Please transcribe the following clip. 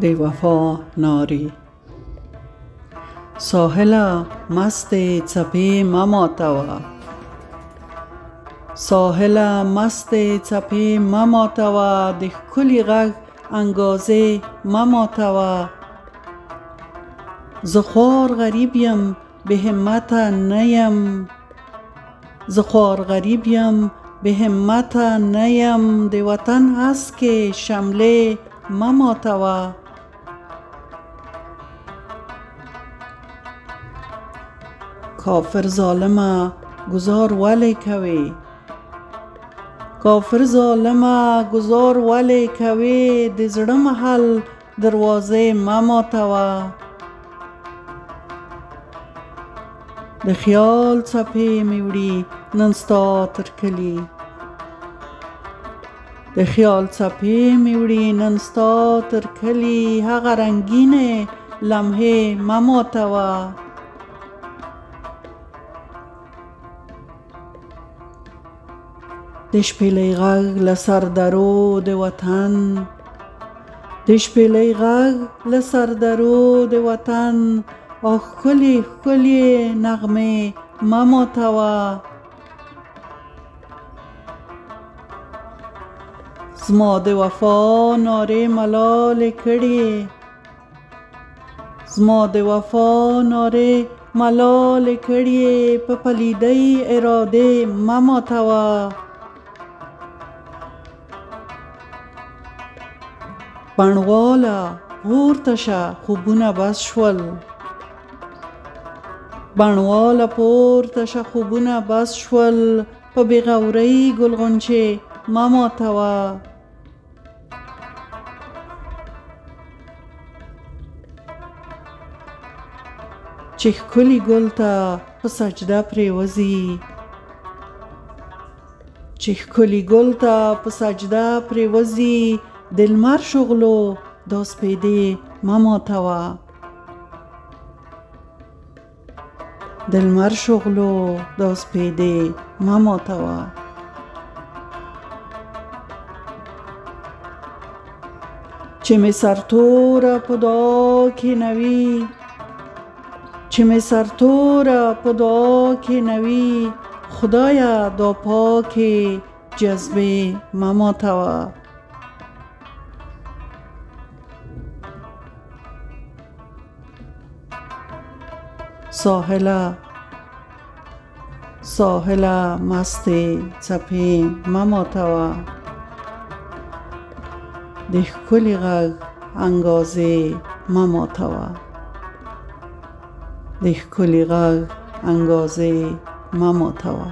د وفا ناری. ساحله مست څپې مه ماتوه، ساحله مست څپې مه ماتوه، د ښکلي غږ انګازې مه ماتوه. زه خوار غریب یم بې همته نه یم، زه خوار غریب یم بې همته نه یم، د وطن هسکې شملې مه ماتوه. کافر ظالمه گذار ولې کوې، کافر ظالمه گذار ولې کوې، د زړه محل دروازې مه ماتوه. د خیال څپې مې وړي نن ستا تر کلي، د خیال څپې مې وړي نن ستا تر کلي، هغه رنګینې لمحې مه ماتوه. د شپېلۍ غږ له سردرو د وطن، د شپېلۍ غږ له سردرو د وطن، او ښکلې ښکلې نغمې مه ماتوه. زما د وفا نارې ملالې کړې، زما د وفا نارې ملالې کړې، په پلیدۍ ارادې مه ماتوه. بڼواله پورته شه خوبونه بس شول، بڼواله پورته شه خوبونه بس شول، په بې غورۍ ګل غونچې مه ماتوه. چې ښکلي ګل ته په سجده پرېوځي، چې ښکلي ګل ته په سجده پرېوځي، د لمر شغلو دا سپېدې مه ماتوه. د لمر شغلو دا سپېدې مه ماتوه. چې مې سرتوره په دعا کښېنوي، چې مې سرتوره په دعا کښېنوي، خدایه دا پاکې جذبې مه ماتوه. ساحله ساحله مست څپې مه ماتوه، د ښکلي غږ انګازې مه ماتوه، د ښکلي غږ انګازې مه ماتوه.